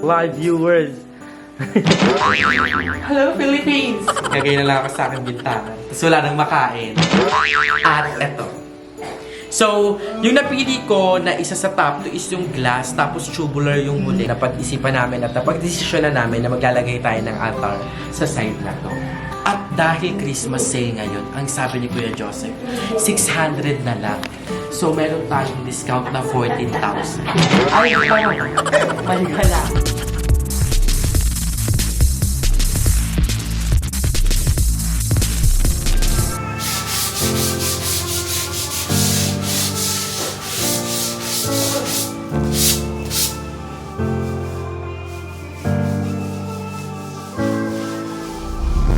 live viewers. Hello, Philippines! Kagay na lang ako sa aking bintana. Tapos wala nang makain. At eto. So, yung napili ko na isa sa top 2 is yung glass, tapos tubular yung huli. Napag-isipan namin at napag-desisyon na namin na maglalagay tayo ng altar sa side na to. At dahil Christmas sale ngayon, ang sabi ni Kuya Joseph, 600 na lang. So, meron tayong discount na 14,000. Ay, mali ka lang.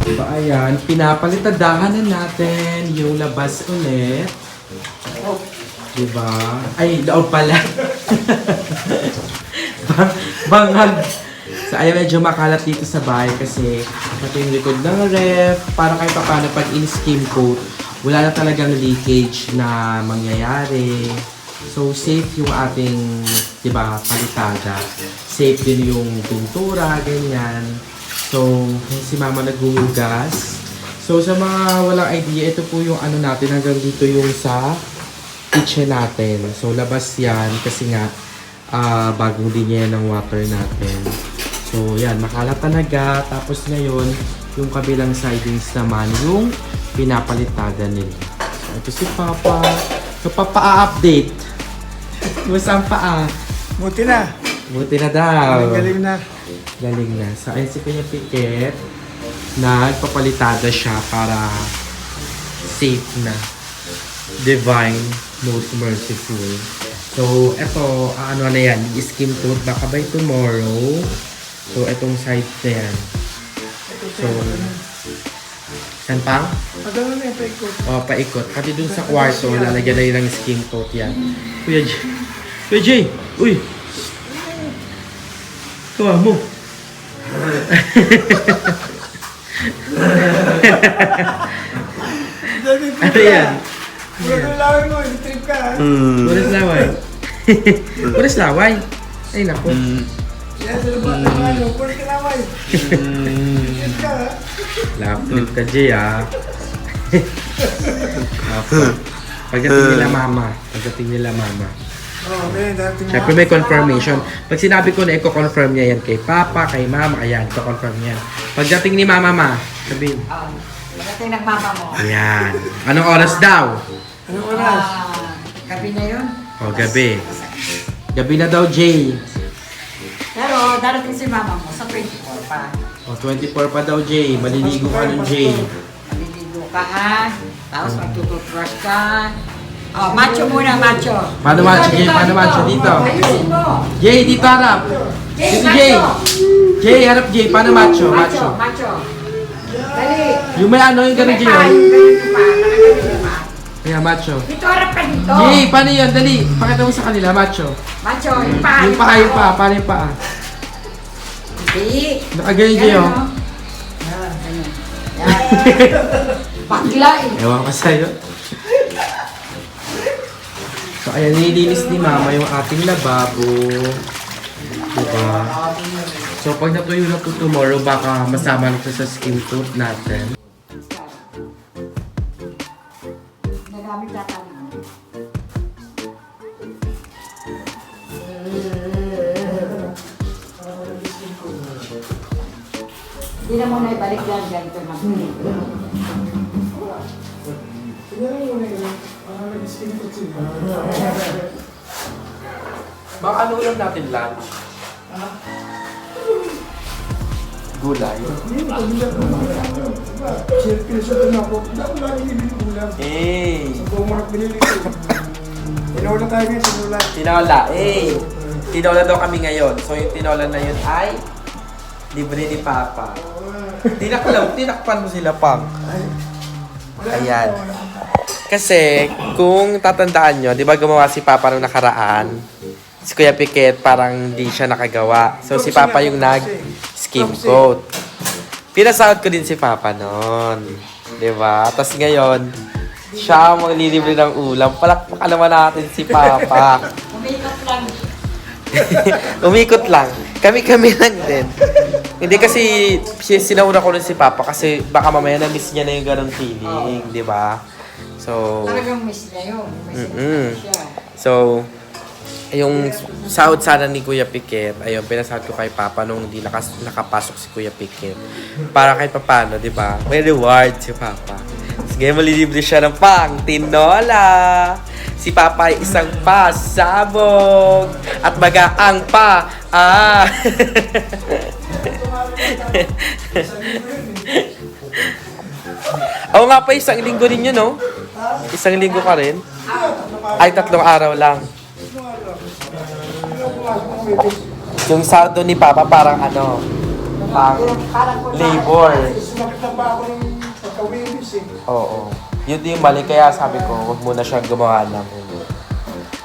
Diba, ayan, pinapalitadahan na natin yung labas ulit. Diba? Ay, loob pala. Bangag. So, ayan, medyo makalat dito sa bahay kasi pati yung likod ng ref, para kahit paano pag in-skim coat, wala na talagang leakage na mangyayari. So, safe yung ating, diba, palitada. Safe din yung tuntura, ganyan. So, si mama naghuhugas. So, sa mga walang idea, ito po yung ano natin, hanggang dito yung sa kitchen natin. So, labas yan kasi nga, bagong linya ng water natin. So, yan, makalat talaga. Tapos ngayon, yung kabilang sidings naman, yung pinapalitada nila. So, ito si Papa. So, Papa-update. Basta ang paa. Buti na. Buti na daw. Galing na. Galing na. So, ayun si Kuya Piket. Nagpapalitada siya para safe na. Divine, most merciful. So, eto, ano na yan, skim coat baka by tomorrow. So, etong side na yan. So, saan pang? Pagano na yung paikot. O, paikot. Pati dun sa kwarto, lalagyan na yun ng skim coat yan. Kuya J. Kuya J! Uy! Kawa mo! Ano yan? Puro na laway mo, trip ka ha. Puras laway. Puras laway. Ay, naku. Yan, sa labas ng ano, puro ka laway. Trip ka ha. Laptop ka, Jay, ah. Laptop. Pagdating nila mama. Pagdating nila mama. Oo, may dating Siyempre may confirmation. Pag sinabi ko na i-confirm niya yan kay Papa, kay Mama, ayan, i-confirm niya. Pagdating ni Mama, sabihin, Pagdating ng mama mo. ayan. Anong oras daw? Anong oras? Gabi na yun. O, gabi. Gabi na daw, Jay. Pero darating si mama mo sa 24 pa. O, 24 pa daw, Jay. Maliligo ka nun, Jay. Maliligo ka ha. Tapos magtututrush ka. Oh, macho muna, macho. Paano macho, Jay? Paano macho? Dito. Ayusin mo. Jay, dito harap. Dito, Jay. Jay, harap, Jay. Paano macho? Macho. Macho. Dali. Yung may ano, yung gano'n, Jay. Yung ganito pa. Nakaganito pa. Kaya, macho. Dito harap ka dito. Jay, paano yan? Dali. Pakita mo sa kanila, macho. Macho, yung pa. Yung paa, yung paa. Paano yung paa? Hindi. Nakaganyan, Jay, oh. Yan, ganyan. Yan. Bakla eh. Ewan ko sa'yo. So, ayan, nililinis ni Mama yung ating lababo. Diba? So, pag natuyo na po tomorrow, baka masama na ito sa skin coat natin. Nagamit yata mo. Hindi na muna ibalik yan ganito na. Tingnan mo na yun. Nag-skin ko sila. Baka ano ulam natin lunch? Gulay? Hindi, pagbilang ko na. Share pinasutan ako. Hindi ako lagi nilili ulam. Eh! Sa buong mga binili ko. Tinola tayo ngayon, tinola. Tinola, eh! Tinola daw kami ngayon. So, yung tinola na yun ay libre ni Papa. Tinakpan mo sila, Pang. Ayan. Kasi, kung tatandaan nyo, di ba gumawa si Papa nung nakaraan? Si Kuya Piket, parang di siya nakagawa. So, si Papa yung nag-skim coat. Pinasahod ko din si Papa noon. Di ba? Tapos ngayon, siya ang maglilibre ng ulam. Palakpakan naman natin si Papa. Umikot lang. Umikot lang. Kami lang din. Hindi kasi sinauna ko rin si Papa kasi baka mamaya na-miss niya na yung ganong feeling, di ba? So, Talagang miss niya yun. Miss Mm-mm. niya siya. so, yung sahod sana ni Kuya Piket, ayun, pinasahod ko kay Papa nung hindi nakapasok si Kuya Piket. Para kahit papano, di ba? May reward si Papa. Sige, malilibre siya ng pang tinola. Si Papa ay isang pasabog. At magaang pa. Oo nga pa, isang linggo rin yun, no? Isang linggo ka rin? Ay, 3 araw lang. Yung saldo ni Papa parang ano, pang labor. Sumakit na ba ako ng pagka-Willis eh. Oo. Yun din yung mali, kaya sabi ko, huwag muna siyang gumawa ng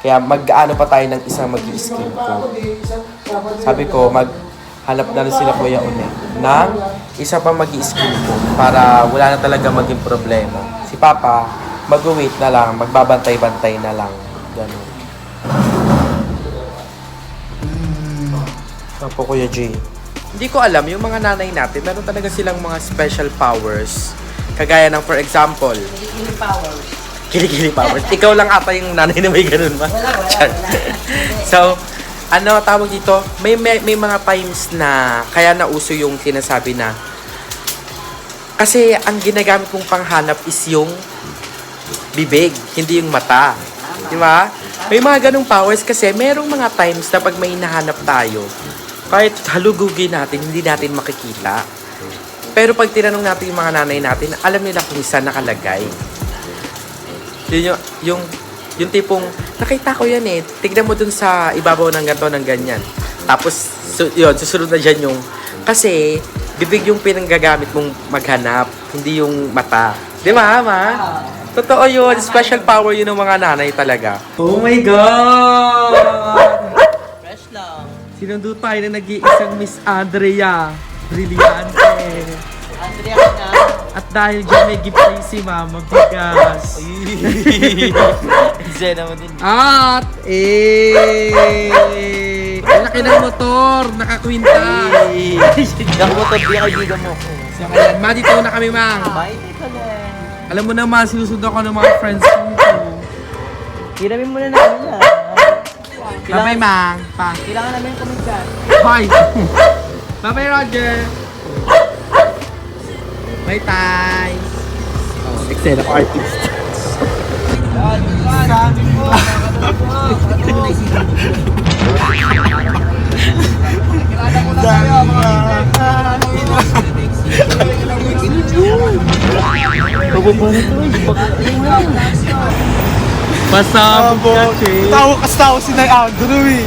kaya mag-ano pa tayo ng isang mag-i-skin ko. Sabi ko, maghanap na rin sila Kuya Une ng isa pa mag-i-skin ko para wala na talaga maging problema. Si Papa, mag-wait na lang, magbabantay-bantay na lang. Ganun. Opo, Kuya Jay. Hindi ko alam, yung mga nanay natin, meron talaga silang mga special powers. Kagaya ng, for example, Kilikili powers. kilikili powers. Ikaw lang ata yung nanay na may ganun ba? Wala. So, ano tawag dito? May mga times na kaya nauso yung sinasabi na kasi ang ginagamit kong panghanap is yung bibig, hindi yung mata. Di ba? May mga ganung powers kasi merong mga times na pag may hinahanap tayo, kahit halugugin natin, hindi natin makikita. Pero pag tinanong natin yung mga nanay natin, alam nila kung saan nakalagay. Yun yung tipong, nakita ko yan eh, tignan mo dun sa ibabaw ng ganito, ng ganyan. Tapos, yun, susunod na dyan yung, kasi, bibig yung pinanggagamit mong maghanap, hindi yung mata. Di ba, ma? Totoo yun, special power yun ng mga nanay talaga. Oh my God! Fresh lang. Sinundo tayo na nag-iisang Miss Andrea. Brillante. Andrea ka na. At dahil dyan may gift sa'yo si Mama, bigas. Zena mo din. At, ang laki ng motor, nakakwintas. Ako mo to, di kaibigan mo. So, ayan, ma, dito na kami, ma. Bye, tita Len. Alam mo naman, sinusunod ako ng mga friends ko. Hiramin muna namin yan. Bye-bye, ma. Pa. Kailangan namin kumikat. Hi. Bye-bye, Roger. Bye, Tay. Oh, excel ako artist. Sabi mo. Pasabog ka, Che. Tawa kasi tao si Nay Andrew eh.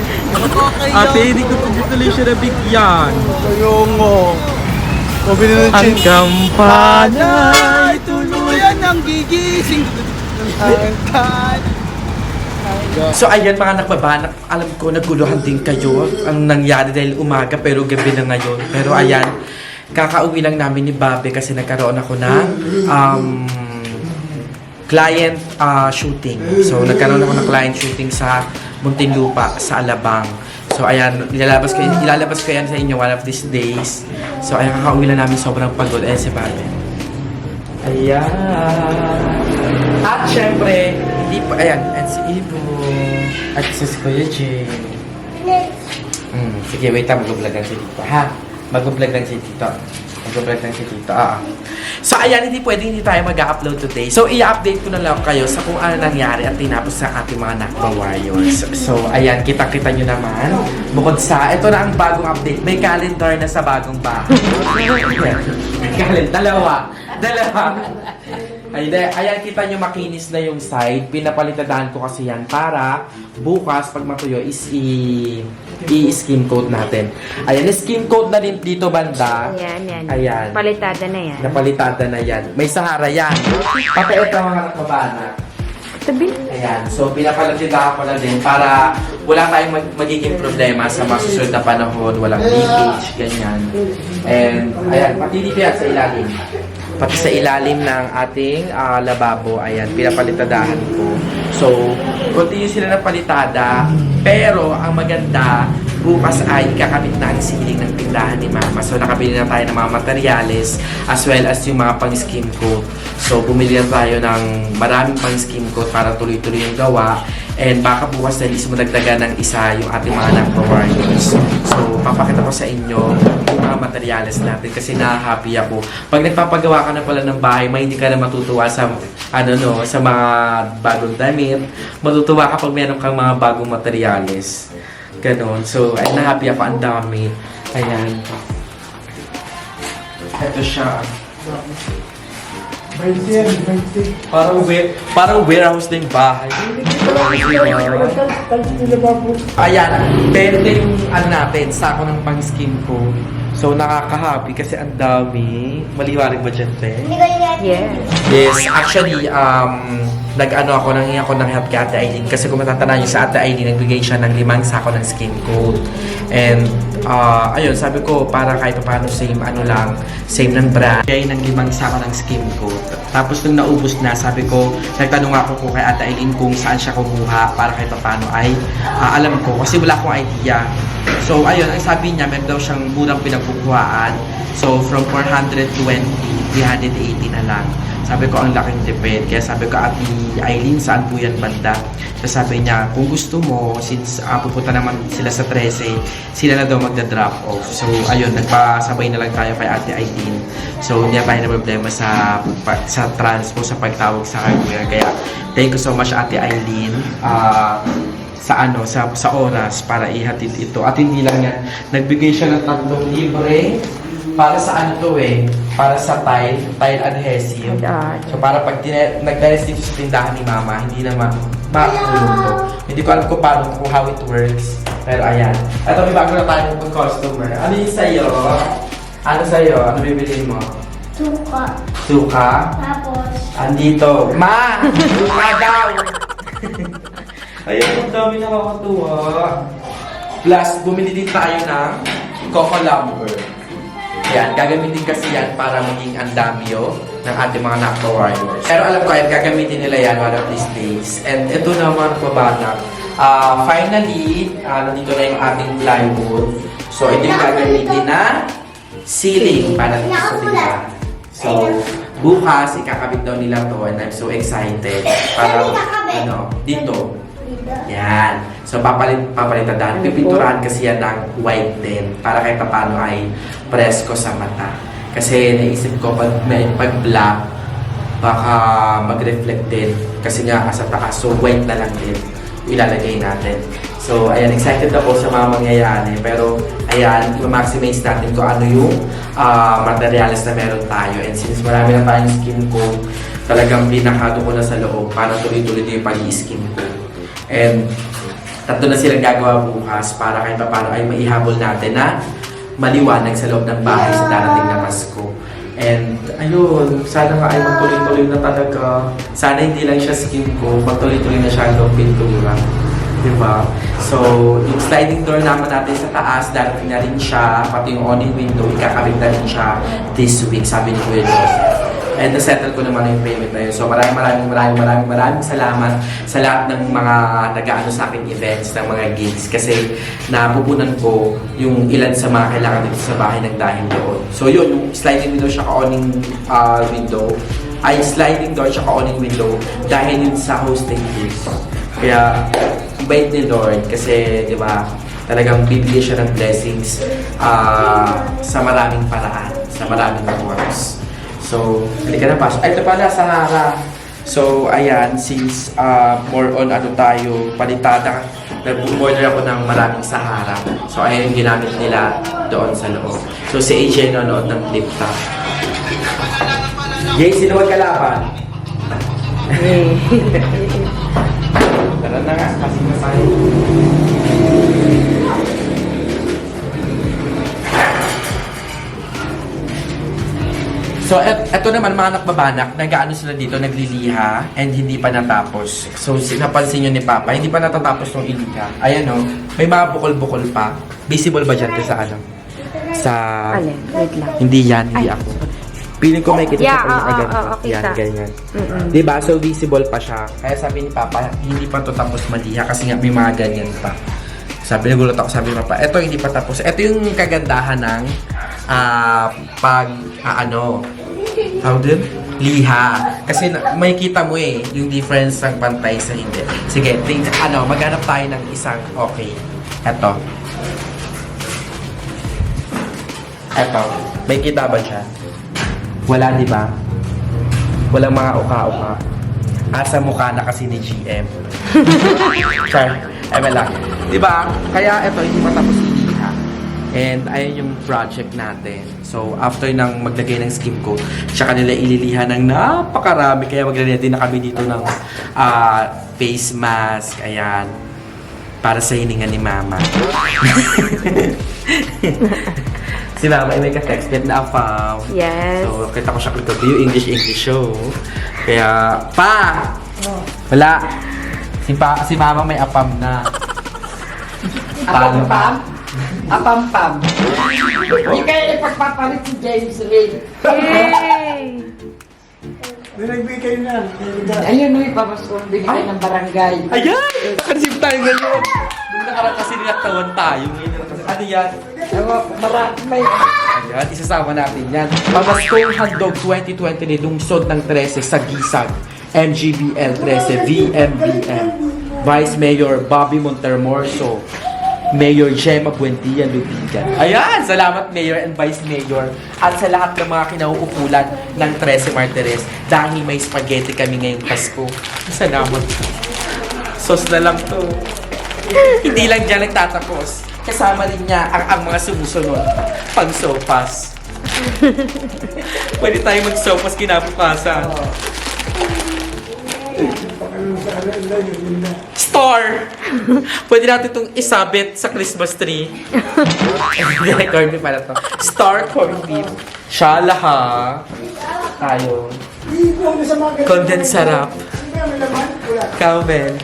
Ate, hindi ko tuloy siya nabigyan. Yung mabili ng Ang chin. kampanay tuluyan ng gigising. So ayan mga nakbabanak, alam ko naguluhan din kayo ang nangyari dahil umaga pero gabi na ngayon. Pero ayan, kakauwi lang namin ni Bobby kasi nagkaroon ako ng client shooting. So nagkaroon ako ng client shooting sa Muntinlupa, sa Alabang. So ayan, ilalabas ko yan sa inyo one of these days. So ayan, kakauwi lang namin, sobrang pagod. Ayan si Bobby. Ayan. At syempre, hindi pa, ayan, at si Ivo. At si Kuya Jay. Sige, wait lang, mag-vlog lang si Tito, ha? Mag-vlog lang si Tito. Mag-vlog lang si Tito, So, ayan, hindi tayo mag-upload today. So, i-update ko na lang kayo sa kung ano nangyari at tinapos sa ating mga Nakba Warriors. So, ayan, kita-kita nyo naman. Bukod sa, ito na ang bagong update. May calendar na sa bagong bahay. May calendar, dalawa. Ayan, kita nyo makinis na yung side. Pinapalitadahan ko kasi yan para bukas, pag matuyo, is i-skim coat natin. Ayan, skim coat na din dito banda. Yan. Ayan. Palitada na yan. Napalitada na yan. May Sahara yan. Pati ito mga nakabana. Tabi. Ayan. So, pinapalatidahan ko na din para wala tayong magiging problema sa masusunod na panahon. Walang leakage, ganyan. And, ayan, pati dito yan sa ilalim. Pati sa ilalim ng ating lababo, ayan, pinapalitadahan ko. So, continue sila ng palitada, pero ang maganda, bukas ay kakabit na ang ceiling ng tindahan ni Mama. So, nakabili na tayo ng mga materyales as well as yung mga pang-skim coat. So, bumili na tayo ng maraming pang-skim coat para tuloy-tuloy yung gawa. And baka bukas na least madagdagan ng isa yung ating mga nagpa-warriors. So, papakita ko sa inyo yung mga materyales natin kasi na-happy ako. Pag nagpapagawa ka na pala ng bahay, may hindi ka na matutuwa sa sa mga bagong damit. Matutuwa ka pag meron kang mga bagong materyales. Ganon. So, ay na-happy ako. Ang dami. Ayan. Ito siya. 20 yan, 20. Parang warehouse na yung bahay. Ayan, 20 yung natin, sako ng pang-skin ko. So, nakaka-happy kasi ang dami. Maliwanag ba dyan, te? Yes. Yes, actually, nag-ano ako, nanghingi ako ng help kay Ate Aileen kasi kung matatandaan niyo sa Ate Aileen, nagbigay siya ng 5 sako ng skin coat. And, ayun, sabi ko, para kahit paano same ng brand. Bigay ng 5 sako ng skin coat. Tapos nung naubos na, sabi ko, nagtanong ako kay Ate Aileen kung saan siya kumuha para kahit paano ay alam ko. Kasi wala akong idea. So, ayun, ang sabi niya, meron daw siyang murang pinagkukuhaan. So, from 420, 380 na lang. Sabi ko, ang laking tipid. Kaya sabi ko, Ate Aileen, saan po yan banda? So, sabi niya, kung gusto mo, since pupunta naman sila sa 13, sila na daw magda-drop off. So, ayun, nagpasabay na lang tayo kay Ate Aileen. So, hindi na tayo na problema sa transpo, sa pagtawag sa hardware. Kaya, thank you so much, Ate Aileen. Sa oras para ihatid ito. At hindi lang yan, nagbigay siya ng 3 libre para sa para sa tile adhesive. So para pag nag-tiles dito sa tindahan ni Mama, hindi na makatulong to. Hindi ko alam kung how it works. Pero ayan. Ito may bago na tayo ng customer. Ano yung sa'yo? Ano bibili mo? Suka. Suka? Tapos, Andito. Ma! Suka daw! Ayun, ang dami nakakatuwa. Plus, bumili din tayo ng Coco Lumber. Yan, gagamitin kasi yan para maging andamyo ng ating mga Nakpa Warriors. Pero alam ko, gagamitin nila yan one of these days. And ito naman, pabanak. Finally, nandito na yung ating plywood. So, ito yung gagamitin na ceiling para dito sa tindahan. So, bukas, ikakabit daw nila to and I'm so excited. Para, dito. Yan. So, papalitan dahil. Pipinturahan kasi yan ng white din para kahit paano ay presko sa mata. Kasi naisip ko, pag black, baka mag-reflect din. Kasi nga, sa taas. So, white na lang din ilalagay natin. So, ayan, excited ako sa mga mangyayari. Pero, ayan, i-maximize natin kung ano yung materials na meron tayo. And since marami na tayong skin coat, talagang binakado ko na sa loob para tuloy-tuloy din yung pag-i-skin coat. And 3 na silang gagawa bukas para kahit paano ay maihabol natin na maliwanag sa loob ng bahay sa darating na Pasko. And ayun, sana nga ay magtuloy-tuloy na talaga. Sana hindi lang siya skin ko, magtuloy-tuloy na siya hanggang pintura. Diba? So, yung sliding door naman natin sa taas, darating na rin siya, pati yung awning window, ikakabit na rin siya this week, sabi ni Kuya Joseph. And na-settle ko naman yung payment na yun. So maraming salamat sa lahat ng mga nag-aano sa akin events, ng mga gigs. Kasi napupunan ko yung ilan sa mga kailangan dito sa bahay ng dahil doon. So yun, yung sliding window siya ka-awning window, ay sliding door siya ka-awning window dahil yun sa hosting gigs. Kaya, bait ni Lord kasi, di ba, talagang bibigay siya ng blessings sa maraming paraan, sa maraming works. So, halika na pasok. Ay, ito pala, Sahara. So, ayan, since more on tayo, palitada, nag-order ako ng maraming Sahara. So, ayan yung ginamit nila doon sa loob. So, si AJ nanonood ng flip top. Yay, sino magkalaban? Tara na nga, kasi na tayo. So, eto naman mga nakbabanak, nag-ano sila dito, nagliliha, and hindi pa natapos. So, napansin nyo ni Papa, hindi pa natatapos ng iliha. Ayan o, may mga bukol-bukol pa. Visible ba dyan sa ano? Sa... Alin? Wait lang. Hindi yan, hindi ako. Piling ko may kita sa kanya ganito. Okay, yan, ganyan. Diba? So, visible pa siya. Kaya sabi ni Papa, hindi pa to tapos maliha kasi nga may mga ganyan pa. Sabi, nagulat ako, sabi ni Papa, eto hindi pa tapos. Eto yung kagandahan ng tawag din? Liha. Kasi may kita mo eh, yung difference ng pantay sa hindi. Sige, maghanap tayo ng isang okay. Eto. May kita ba siya? Wala, di ba? Walang mga uka-uka. Asa mukha na kasi ni GM. Char. Wala. Di ba? Kaya ito, hindi matapos iliha. And ayun yung project natin. So, after nang maglagay ng skim coat, tsaka nila ililiha ng napakarami. Kaya magre-ready na kami dito ng face mask. Ayan. Para sa hininga ni Mama. Si Mama ay may ka-text na afaw. Yes. So, kita ko siya kagabi yung English show. Kaya, Pa! Wala. Si Mama may apam na. Apam-pam. Apam-pam. Hindi kayo ipagpapalit si James Reid. Yay! May nagbigay na. Ayun, may papaskong binigay ng barangay. Ayan! Nakareceive tayo ngayon. Nung nakarang kasi nilaktawan tayo. Ano yan? May Ayan, isasama natin yan. Pamaskong Handog 2020 ni lungsod ng 13 sa Gisag. MGBL 13, VMBM. Vice Mayor Bobby Montermorso. Mayor Gemma Buendia Lubigan. Ayan! Salamat Mayor and Vice Mayor at sa lahat ng mga kinauupulan ng 13 Martires dahil may spaghetti kami ngayong Pasko. Salamat. Sauce na lang to. Hindi lang dyan nagtatapos. Kasama rin niya ang mga sumusunod. Pang-sopas. Pwede tayo mag-sopas kinabukasan. Star! Pwede natin itong isabit sa Christmas tree. Hindi, corned beef pala to. Star corned beef. Shala ha. Tayo. Condensed sarap. Cowbell.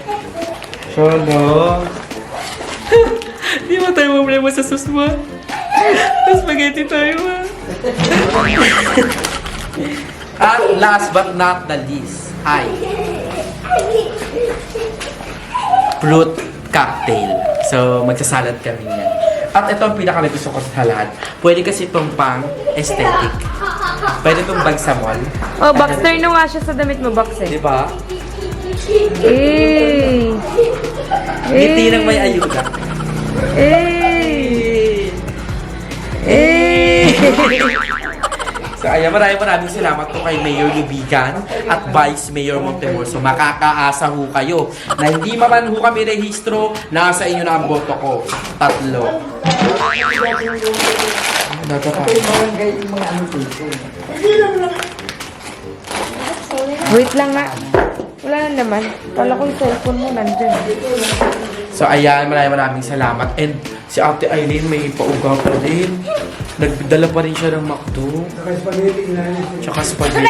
Sholo. Di ba tayo problema sa susma? Spaghetti tayo ha. At last but not the least ay fruit cocktail. So, magsasalad kami yan. At ito ang pinaka-gusto ko sa lahat. Pwede kasi itong pang aesthetic. Pwede itong bag sa mall. Oh, Baxter na nga siya sa damit mo, Baxter. Di ba? Eh! Ngiti nang may ayuda. Eh! Eh! So, ayan, maraming salamat po kay Mayor Lubigan at Vice Mayor Montemorso. Makakaasa ho kayo na hindi man ho kami rehistro, nasa inyo na ang boto ko. 3. barangay yung mga ano dito. Wait lang nga. Wala na naman. Kala ko yung cellphone mo nandun. So, ayan, maraming salamat. And si Ate Aileen may pauga pa din. Nagdala pa rin siya ng McDo. Tsaka spaghetti.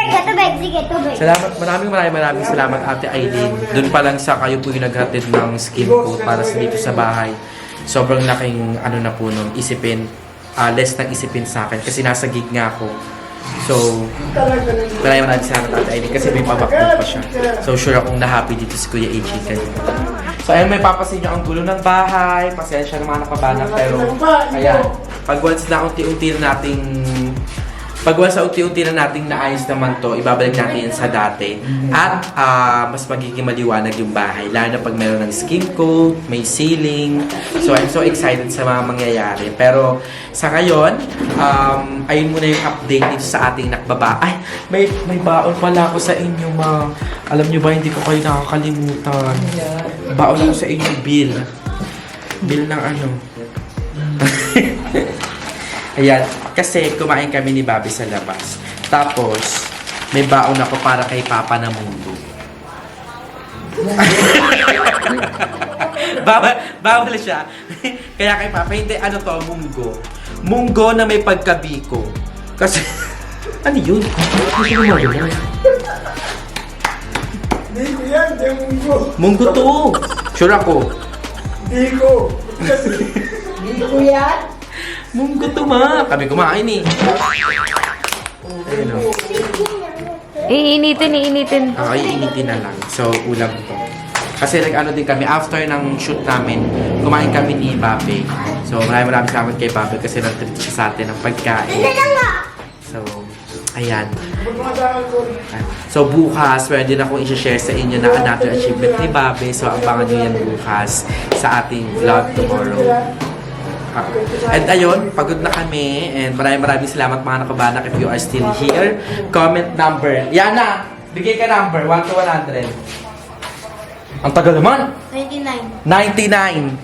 Sige, tubig. Salamat, maraming salamat Ate Aileen. Doon pa lang sa kayo po yung naghatid ng skin coat para sa dito sa bahay. Sobrang laking ano na po nung isipin, less ng isipin sa akin kasi nasa gig nga ako. So, maraming salamat Ate Aileen kasi may pabakbog pa siya. So, sure akong na-happy dito si Kuya AJ kanina. So, ayun, may papasin nyo ang gulo ng bahay. Pasensya naman nakabana pero, ayan. Pag once na unti-unti na nating naayos naman to, ibabalik natin yan sa dati. At mas magiging maliwanag yung bahay. Lalo na pag meron ng skin coat, may ceiling. So I'm so excited sa mga mangyayari. Pero sa ngayon, ayun muna yung update dito sa ating nakbaba. Ay, may baon pala ako sa inyo, ma. Alam nyo ba, hindi ko kayo nakakalimutan. Baon ako sa inyo, bill. Bill ng ano. Ayan, kasi kumain kami ni Bobby sa labas. Tapos, may baon ako para kay Papa na mundo. bawal siya. Kaya kay Papa, hindi, ano to, munggo. Munggo na may pagkabiko. Kasi, ano yun? Hindi ko magawa. Di ko yan, di munggo. Munggo to. Sure ako. Di ko. Hindi ko yan. Munggo to, ma. Kami kumain eh. Ayun o. Iinitin. Okay, initin na lang. So, ulam to. Kasi nag-ano din kami, after ng shoot namin, kumain kami ni Babe. So, maraming salamat kay Babe kasi nag-treat siya sa atin ng pagkain. So, ayan. So, bukas, pwede na akong i-share sa inyo na another achievement ni Babe. So, abangan nyo yan bukas sa ating vlog tomorrow. And ayun, pagod na kami. And maraming salamat mga nakabanak if you are still here. Comment number. Yana, bigay ka number, 1 to 100. Ang tagal naman. 99. 99.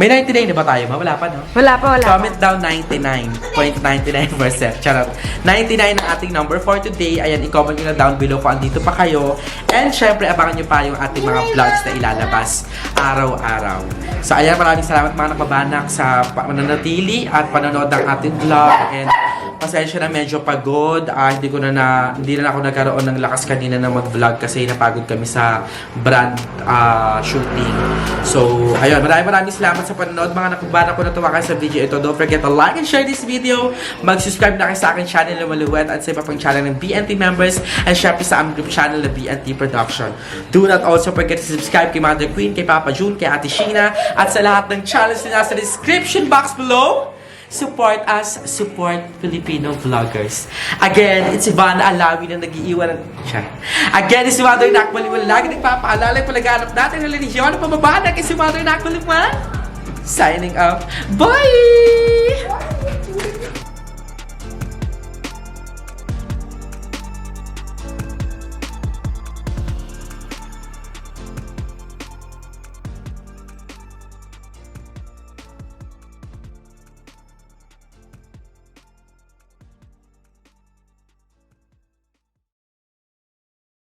May 99 na ba tayo? Wala pa, no? Wala pa, wala. Comment down 99.99%. Charot. 99 ang ating number for today. Ayan, i-comment nyo na down below kung andito pa kayo. And syempre, abangan nyo pa yung ating mga vlogs na ilalabas araw-araw. So, ayan, maraming salamat mga nakabanak sa mananatili at panonood ng ating vlog. And pasensya na medyo pagod. Hindi na ako nagkaroon ng lakas kanina na mag-vlog kasi napagod kami sa brand shooting. So, ayun, maraming salamat sa panonood. Mga nakabana ko natuwa kayo sa video ito. Don't forget to like and share this video. Mag-subscribe na kayo sa akin channel na Maluwet at sa iba pang channel ng BNT members and syempre sa aming group channel na BNT Production. Do not also forget to subscribe kay Mother Queen, kay Papa June, kay Ate Sheena at sa lahat ng channels na nasa description box below. Support us, support Filipino vloggers. Again, it's Ivana Alawi na nag-iiwan ng... Again, it's si Mother Nakbaliman. Lagi nagpapaalala yung palaganap natin ng religiyon. Pababana kay si Mother Nakbaliman. Signing off. Bye!